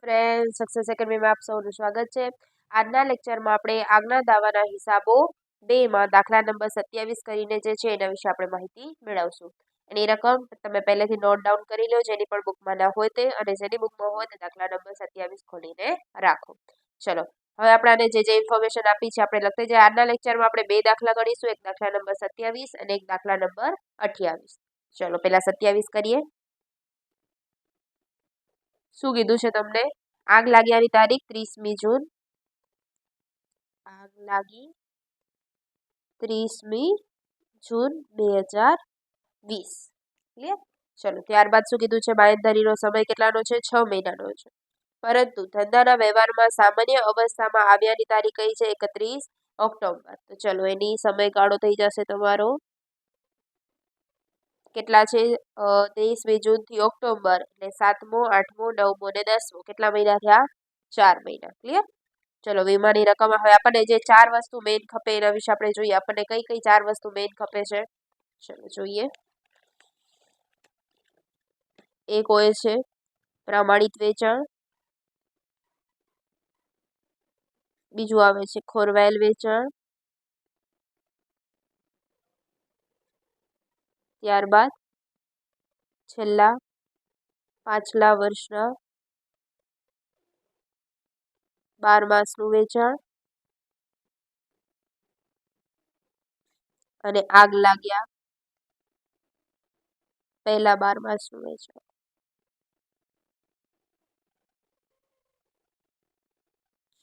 Friend success એકેડમીમાં આપ સૌનું સ્વાગત છે. આજના લેક્ચરમાં આપણે આગના દાવાના હિસાબો 2માં દાખલા નંબર 27 કરીને જે છે એના વિશે આપણે માહિતી મેળવશું. એની રકમ તમે પહેલેથી નોટ ડાઉન કરી લો, જેની પણ બુકમાં ના હોય તે, અને જેની બુકમાં હોય તે દાખલા નંબર 27 ખોલીને રાખો. ચલો, હવે આપણાને જે ઇન્ફોર્મેશન આપી છે આપણે લખते જઈએ. આજના લેક્ચરમાં આપણે 2 દાખલા ગણીશું, એક દાખલા નંબર 27 અને એક દાખલા નંબર 28. ચલો પહેલા 27 કરીએ. શું કીધું છે તમને? આગ લાગ્યાની તારીખ 30મી જૂન. આગ લાગી 30મી જૂન 2020. ક્લિયર? ચલો, ત્યારબાદ શું કીધું છે? બાંયધરીનો સમય કેટલાનો છે? 6 મહિનાનો છે. પરંતુ ધંધાના વ્યવહારમાં સામાન્ય અવસ્થામાં આવ્યાની તારીખ કઈ છે? 31 ઓક્ટોબર. તો ચલો, એની સમયગાળો થઈ જશે તમારો કેટલા છે? 23મી જૂનથી ઓક્ટોબર એટલે 7મો, 8મો, 9મો અને 10મો. કેટલા મહિના થયા? 4 મહિના. ક્લિયર? ચલો, વીમાની રકમ હવે આપણને જે 4 વસ્તુ મેઇન ખપે એના વિશે આપણે જોઈએ. આપણને કઈ કઈ 4 વસ્તુ મેઇન ખપે છે? ચલો જોઈએ. એક હોય છે પ્રમાણિત વેચાણ, બીજું આવે છે ખોરવાયેલ વેચાણ, ત્યારબાદ છેલ્લા પાછલા વર્ષના 12 માસનું વેચાણ અને આગ લાગ્યા પહેલા 12 માસનું વેચાણ.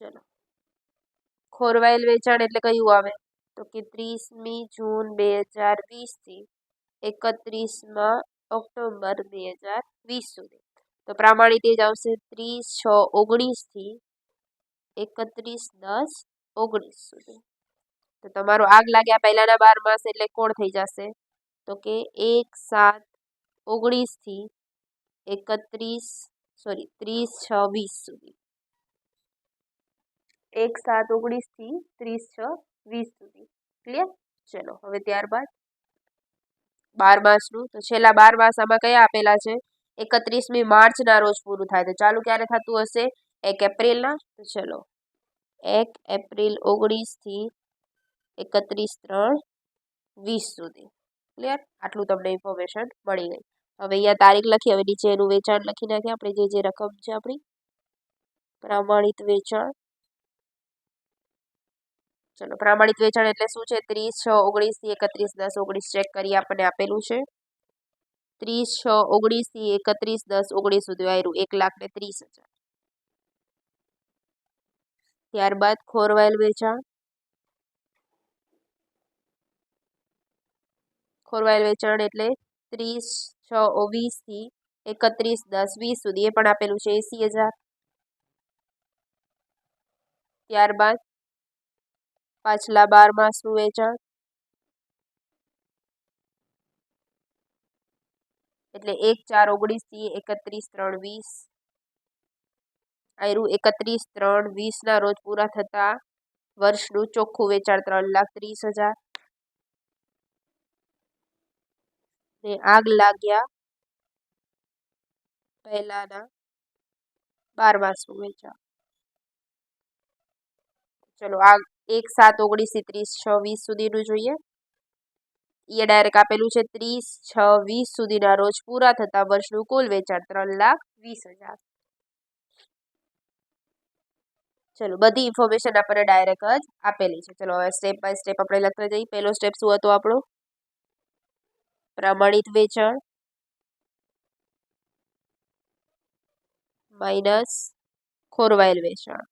ચલો, ખોરવાયેલ વેચાણ એટલે કયું આવે? તો કે 30મી જૂન 2020 થી 31 ઓક્ટોબર 2020 સુધી. તો પ્રમાણિત એજ આવશે 30/6/19 થી 31/10/19 સુધી. તો તમારો આગ લાગ્યા પહેલાના 12 માસ એટલે કોણ થઈ જશે? તો કે 1/7/19 થી 30/6/20 સુધી. 1/7/19 થી 30/6/20 સુધી. ક્લિયર? ચલો, હવે ત્યારબાદ 12 માસનું. તો છેલ્લા 12 માસ આમાં કયા આપેલા છે? 31મી માર્ચના રોજ પૂરું થાય. તો ચાલુ ક્યારે થતું હશે? 1 એપ્રિલના. તો ચલો, 1 એપ્રિલ 19 થી 31/3/20 સુધી. ક્લિયર? આટલું તમને ઇન્ફોર્મેશન મળી ગઈ. હવે અહીંયા તારીખ લખી, હવે નીચે એનું વેચાણ લખી નાખીએ આપણે. જે રકમ છે આપણી પ્રમાણિત વેચાણ. ચલો, પ્રમાણિત વેચાણ એટલે શું છે? 30/6/19 થી 31/10/19 ચેક કરી આપણને આપેલું છે. 30/6/19 થી 31/10/19 સુધી આવ્યું 1,30,000. ત્યારબાદ ખોરવાયેલ વેચાણ. ખોરવાયેલ વેચાણ એટલે 30/6/20 થી 31/10/20 સુધી. એ પણ આપેલું છે 80,000. ત્યારબાદ પાછલા 12 માસનું વેચાણ એટલે 1/4/19 થી 31/3/20. આયરું 31/3/20 ના રોજ પૂરા થતા વર્ષનું ચોખ્ખું વેચાણ 3,30,000. ને આગ લાગ્યા પહેલાના 12 માસનું વેચાણ. ચલો, આ 1/7/19 થી 30/6/20 સુધીનું જોઈએ. એ ડાયરેક્ટ આપેલું છે 30/6/20 સુધીના રોજ પૂરા થતા વર્ષનું કુલ વેચાણ 3,20,000. ચલો, બધી ઇન્ફોર્મેશન આપણને ડાયરેક્ટ જ આપેલી છે. ચલો, હવે સ્ટેપ બાય સ્ટેપ આપણે લખતા જઈએ. પહેલો સ્ટેપ શું હતો આપણો? પ્રમાણિત વેચાણ માઇનસ ખોરવાયેલ વેચાણ.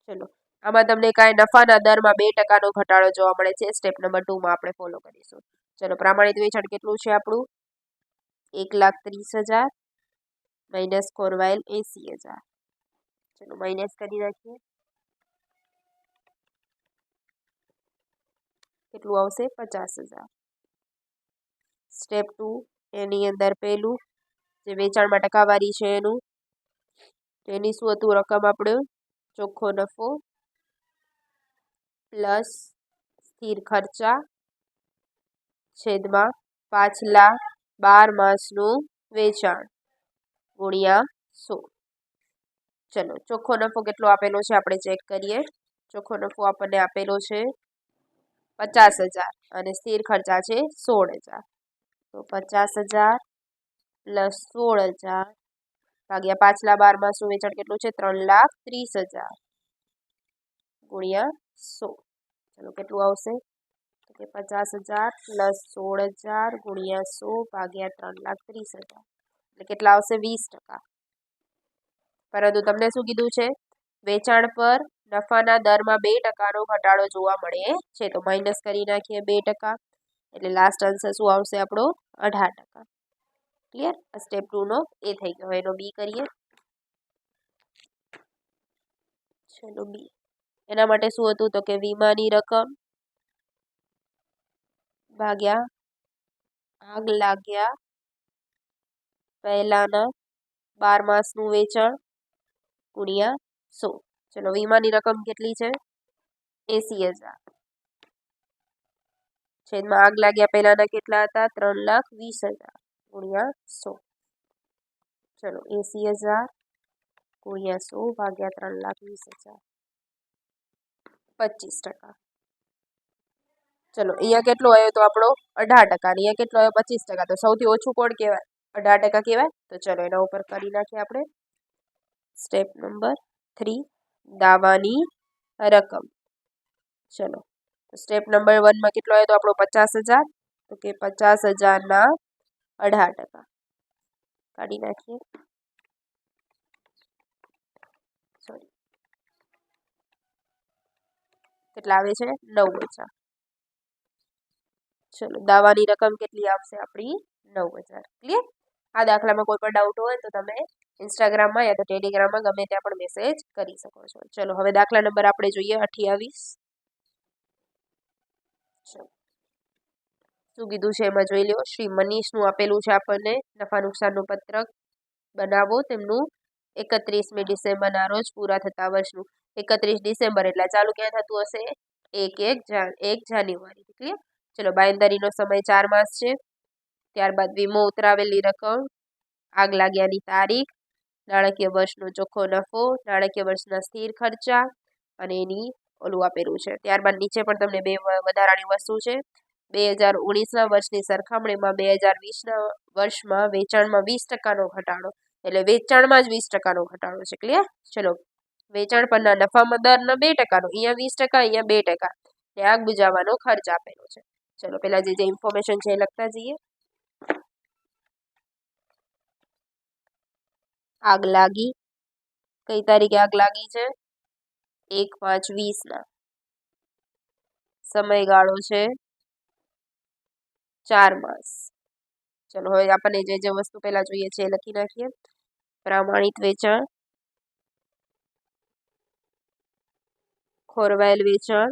ચલો, આમાં તમને કાંઈ નફાના દરમાં 2% ઘટાડો જોવા મળે છે. સ્ટેપ નંબર 2માં આપણે ફોલો કરીશું. ચલો, પ્રમાણિત વેચાણ કેટલું છે આપણું? 1,30,000 માઇનસ ખોરવાયેલ 80,000. ચલો, માઇનસ કરી નાખીએ. કેટલું આવશે? 50,000. સ્ટેપ 2 એની અંદર પહેલું જે વેચાણમાં ટકાવારી છે એનું, તો એની શું હતું રકમ? આપણે ચોખ્ખો નફો પ્લસ સ્થિર ખર્ચા છેદમાં પાછલા 12 માસનું વેચાણ ગુણ્યા 100. ચલો ચોખ્ખો નફો કેટલો આપેલો છે આપણે ચેક કરીએ. ચોખ્ખો નફો આપણને આપેલો છે 50,000 અને સ્થિર ખર્ચા છે 16,000. તો 50,000 પ્લસ 16,000 ભાગ્યા પાછલા 12 માસનું વેચાણ કેટલું છે 3,30,000 ગુણ્યા 100. ચલો કેટલું આવશે તો કે 50,000 પ્લસ 16,000 ગુણ્યા 100 ભાગ્યા 3,30,000 એટલે કેટલા આવશે 20%. પરંતુ તમને શું કીધું છે વેચાણ પર નફાના દરમાં 2%નો ઘટાડો જોવા મળે છે. તો માઇનસ કરી નાખીએ 2%. એટલે લાસ્ટ આન્સર શું આવશે આપણો 18%. ક્લિયર? સ્ટેપ 2 નો એ થઈ ગયો. એનો બી કરીએ. ચલો બી. એના માટે શું હતું તો કે વીમાની રકમ ભાગ્યા આગ લાગ્યા પહેલાના 12 માસનું વેચાણ ગુણ્યા 100. ચલો વીમાની રકમ કેટલી છે 80,000 છેદમાં આગ લાગ્યા પહેલાના કેટલા હતા 3,20,000 ગુણ્યા 100. ચલો 80,000 ગુણ્યા 100 ભાગ્યા 3,20,000 25%. ચલો અહીંયા કેટલો આવ્યો તો આપણો 18%. અહીંયા કેટલો આવ્યો 25%. તો સૌથી ઓછું કોણ કહેવાય 18% કહેવાય. તો ચલો એના ઉપર કરી નાખીએ આપણે. સ્ટેપ નંબર 3 દાવાની રકમ. ચલો તો સ્ટેપ નંબર 1 માં કેટલો આવ્યો તો આપણો 50,000. તો કે 50,000 ના 18% કાઢી નાખીએ. સોરી કેટલા આવે છે 9,000. ચલો દાવાની રકમ કેટલી આવશે આપણી 9,000. ક્લિયર? આ દાખલામાં કોઈ પણ ડાઉટ હોય તો તમે ઇન્સ્ટાગ્રામમાં યા તો ટેલિગ્રામમાં ગમે ત્યાં પણ મેસેજ કરી શકો છો. ચલો હવે દાખલા નંબર આપણે જોઈએ 28. ચલો શું કીધું છે એમાં જોઈ લો. શ્રી મનીષનું આપેલું છે આપણને નફા નુકસાનનું પત્રક બનાવો તેમનું 31મી ડિસેમ્બરના રોજ પૂરા થતા વર્ષનું. 31 ડિસેમ્બર એટલે ચાલુ ક્યાં થતું હશે 1 જાન્યુઆરી. ક્લિયર? ચલો બાંયધરીનો સમય 4 માસ છે. ત્યારબાદ વીમો ઉતરાવેલી રકમ, આગ લાગ્યાની તારીખ, નાણાકીય વર્ષનો ચોખ્ખો નફો, નાણાકીય વર્ષના સ્થિર ખર્ચા અને એની ઓલું આપેલું છે. ત્યારબાદ નીચે પણ તમને બે વધારાની વસ્તુ છે. 2019ના વર્ષની સરખામણીમાં 2020ના વર્ષમાં વેચાણમાં 20%નો ઘટાડો. એટલે વેચાણમાં જ 20%નો ઘટાડો છે. ક્લિયર? ચલો વેચાણ પરના નફામાં દરના 2%નો, અહીંયા 20%, અહીંયા 2%. ને આગ બુજાવવાનો ખર્ચ આપેલો છે. ચલો પેલા જે ઇન્ફોર્મેશન છે એ લખતા જઈએ. આગ લાગી, કઈ તારીખે આગ લાગી છે 1/5/20ના. સમયગાળો છે 4 માસ. ચલો હવે આપણને જે વસ્તુ પહેલા જોઈએ છે એ લખી નાખીએ. પ્રમાણિત વેચાણ, ખોરવાયેલ વેચાણ,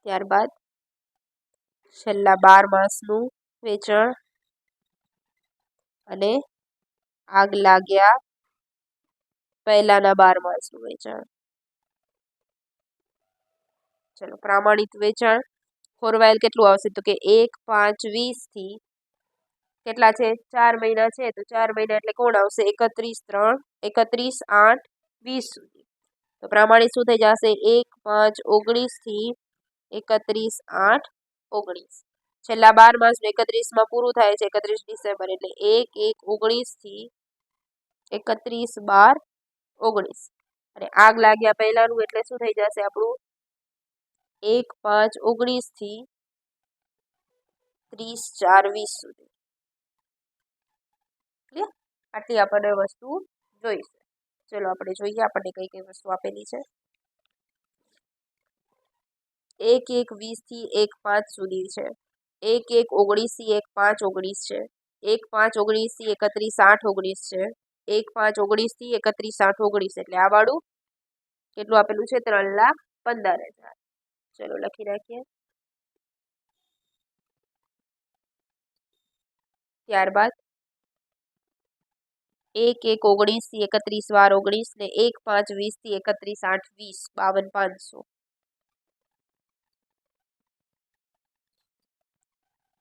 ત્યારબાદ છેલ્લા 12 માસનું વેચાણ અને આગ લાગ્યા પહેલાના 12 માસનું વેચાણ. ચલો પ્રમાણિત વેચાણ ખોરવાયેલ કેટલું આવશે તો કે 1/5/20 થી કેટલા છે 4 મહિના છે તો 4 મહિના એટલે કોણ આવશે 31/8/20 સુધી. તો પ્રમાણિત શું થઈ જશે 1/5/19 થી 31/8/19. છેલ્લા 12 માસ 31માં પૂરું થાય છે 31 ડિસેમ્બર એટલે 1/1/19 થી 31/12/19. અને આગ લાગ્યા પહેલાનું એટલે શું થઈ જશે આપણું 1/5/19 થી 30/4/20 સુધી. ક્લિયર? આટલી આપણને વસ્તુ જોઈશે. ચલો આપણે જોઈએ આપણને કઈ કઈ વસ્તુ આપેલી છે. 1/1/20 થી 1/5 સુધી છે. 1/1/19 થી 1/5/19 છે. 1/5/19 થી 31/8/19 છે. 1/5/19 થી 31/8/19 એટલે આ વાળું કેટલું આપેલું છે 3,15,000. ચલો લખી નાખીએ. ત્યારબાદ 1/1/19 થી 31/12/19 ને 1/5/20 થી 31/8/20 52,500.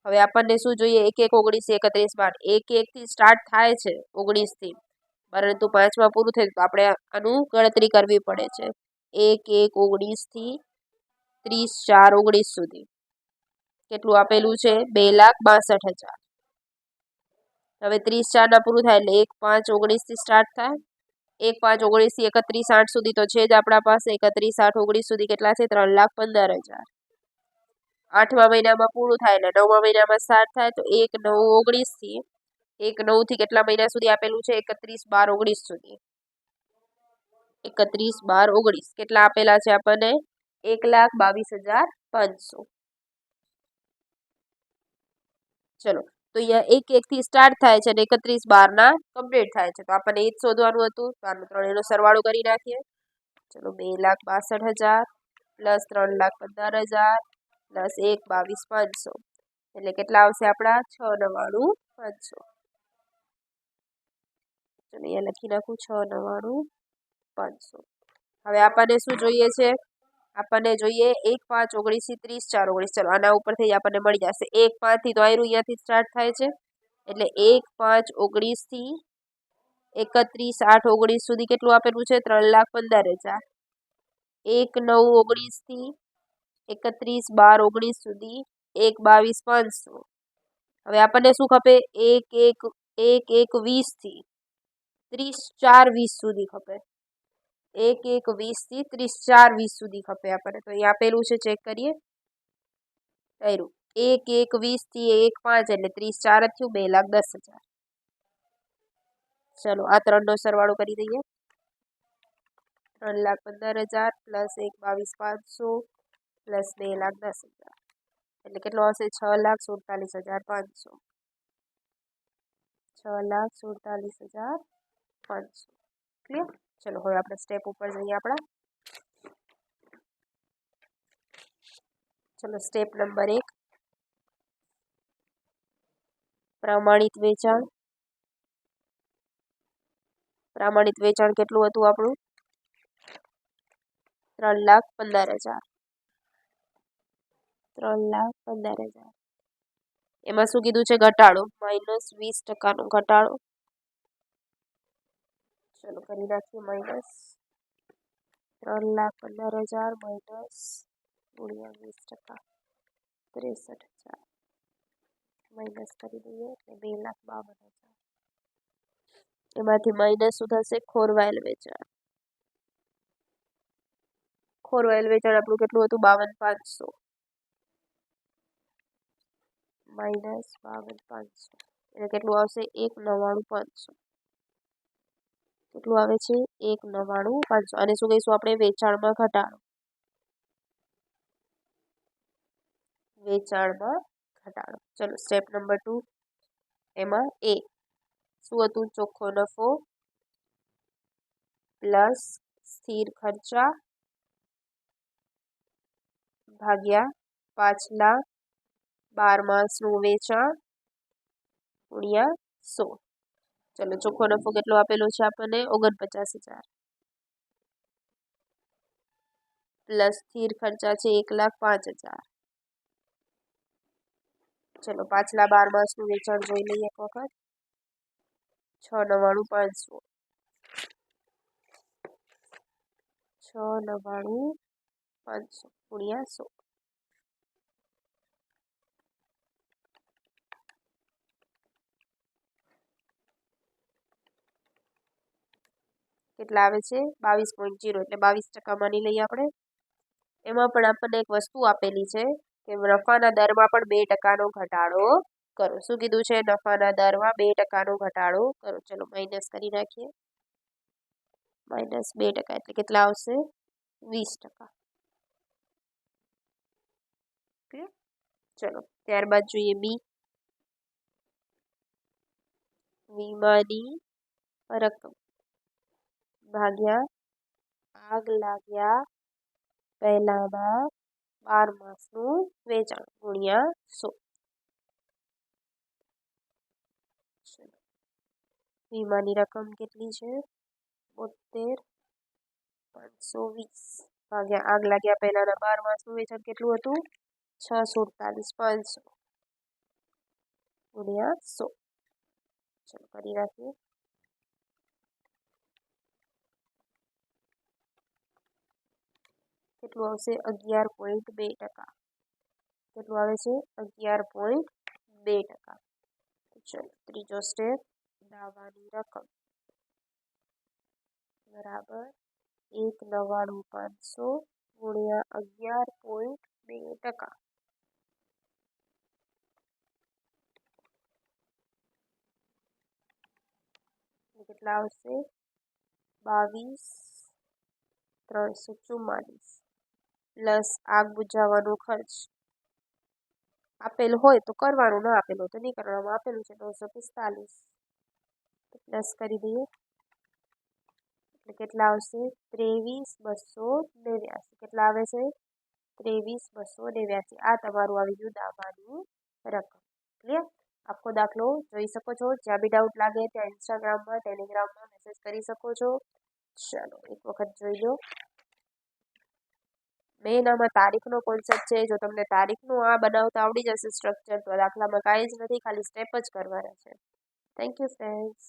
હવે આપણને શું જોઈએ? 1 1 19 31 12 1 1 થી સ્ટાર્ટ થાય છે 19 થી, પરંતુ 5માં પૂરું થયું તો આપણે આનું ગણતરી કરવી પડે છે 1 1 19 થી 30 4 19 સુધી. કેટલું આપેલું છે? 2,62,000. હવે 30 4 ના પૂરું થાય એટલે 1 5 19 થી સ્ટાર્ટ થાય, 1 5 19 થી 31 8 સુધી તો છે જ આપણા પાસે. 31 8 19 સુધી કેટલા છે? 3,15,000. 8મા મહિનામાં પૂરું થાય એટલે 9મા મહિનામાં સ્ટાર્ટ થાય તો 1 9 19 થી 1 9 થી કેટલા મહિના સુધી આપેલું છે? 31 12 19 સુધી. 31 12 19 કેટલા આપેલા છે આપણને? 1,22,500. ચલો, તો અહીંયા 1 1 થી સ્ટાર્ટ થાય છે અને 31 12 ના કમ્પ્લીટ થાય છે. તો આપણને એ જ શોધવાનું હતું. તો આનો ત્રણેયનો સરવાળો કરી નાખીએ. ચલો, 2,62,000 પ્લસ 3,15,000 પ્લસ 1,22,500 એટલે કેટલા આવશે આપણા? 6,99,500. ચલો, અહીંયા લખી નાખું 6,99,500. હવે આપણને શું જોઈએ છે? આપણને જોઈએ 1 5 19 થી 30 4 19. ચલો, આના ઉપરથી આપણને મળી જશે 1 5 થી તો આયરું અહીંયાથી સ્ટાર્ટ થાય છે એટલે 1 5 19 થી 31 8 19 સુધી કેટલું આપેલું છે? 3,15,000. 1 9 19 થી 31 12 19 સુધી 1,22,500. હવે આપણને શું ખપે? 1 1 1 1 20 થી 30 4 20 સુધી ખપે. 1 1 20 થી 30 4 20 સુધી ખપે આપણને. તો અહીં આપેલું છે, ચેક કરીએ. કર્યું 1 1 20 થી 1 5 એટલે 30 4 જ થયું 2,10,000. ચલો, આ ત્રણનો સરવાળો કરી દઈએ. 3,15,000 પ્લસ 1,22,500 પ્લસ 2,10,000 એટલે કેટલો આવશે? 6,47,500. 6,47,500. ક્લિયર? ચલો, હવે આપણે સ્ટેપ ઉપર જઈએ આપણા. ચલો, સ્ટેપ નંબર 1 પ્રમાણિત વેચાણ. પ્રમાણિત વેચાણ કેટલું હતું આપણું? 3,15,000. 3,15,000. એમાં શું કીધું છે? ઘટાડો. -20% નો ઘટાડો. ચલો, કરી નાખીએ માઇનસ. 3,15,000 માઇનસ ગુણ્યા 20%. 63,000 માઇનસ કરી દઈએ એટલે 2,52,000. એમાંથી માઇનસ શું થશે? ખોરવાયેલ વેચાણ. ખોરવાયેલ વેચાણ આપણું કેટલું હતું? 52,500 માઇનસ 52,500 એટલે કેટલું આવશે? 1,99,500. કેટલું આવે છે? 1,99,500. અને શું કહીશું આપણે? વેચાણમાં ઘટાડો. વેચાણમાં ઘટાડો. ચલો, સ્ટેપ નંબર 2 એમાં એ શું હતું? ચોખ્ખો નફો પ્લસ સ્થિર ખર્ચા ભાગ્યા પાછલા 12 માસનું વેચાણ ગુણ્યા 100. ચલો, ચોખ્ખો નફો કેટલો આપેલો છે આપણને? 49,000 પ્લસ સ્થિર ખર્ચા છે 1,05,000. ચલો, પાછલા 12 માસનું વેચાણ જોઈ લઈએ એક વખત. 6,99,500. 6,99,500 ગુણ્યા 100. કેટલા આવે છે? 22.0 એટલે 22% માની લઈએ આપણે. એમાં પણ આપણને એક વસ્તુ આપેલી છે કે નફાના દરમાં પણ 2%નો ઘટાડો કરો. શું કીધું છે? નફાના દરમાં 2%નો ઘટાડો કરો. ચલો, માઇનસ કરી નાખીએ. -2% એટલે કેટલા આવશે? 20%. ક્લિયર? ચલો, ત્યારબાદ જોઈએ બી. વીમાની રકમ ભાગ્યા આગ લાગ્યા પહેલાના 12 માસનું વેચાણ ગુણ્યા 100. વીમાની રકમ કેટલી છે? 72,520 ભાગ્યા આગ લાગ્યા પહેલાના 12 માસનું વેચાણ કેટલું હતું? 6,47,500. ગુણ્યા 100. ચલો કરી નાખીએ. કેટલું આવશે? 11.2%. કેટલું આવે છે? 11.2%. ચલો ત્રીજો સ્ટેપ, દાવાની રકમ બરાબર 1,99,500 ગુણ્યા 11.2%. કેટલા આવશે? 22,344 પ્લસ આગ બુઝાવવાનો ખર્ચ આપેલું હોય તો કરવાનું, ના આપેલું હોય તો નહીં કરવાનું. આપેલું છે 945 પ્લસ કરી દઈએ એટલે કેટલા આવશે? 23,289. કેટલા આવે છે? 23,289. આ તમારું આવી ગયું દાવાની રકમ. ક્લિયર? આખો દાખલો જોઈ શકો છો. જ્યાં બી ડાઉટ લાગે ત્યાં ઇન્સ્ટાગ્રામમાં, ટેલિગ્રામમાં મેસેજ કરી શકો છો. ચાલો એક વખત જોઈ લો. મેઇન આમાં તારીખનો કોન્સેપ્ટ છે. જો તમને તારીખનું આ બનાવતા આવડી જશે સ્ટ્રક્ચર, તો દાખલામાં કાંઈ જ નથી, ખાલી સ્ટેપ જ કરવાના છે. Thank you friends.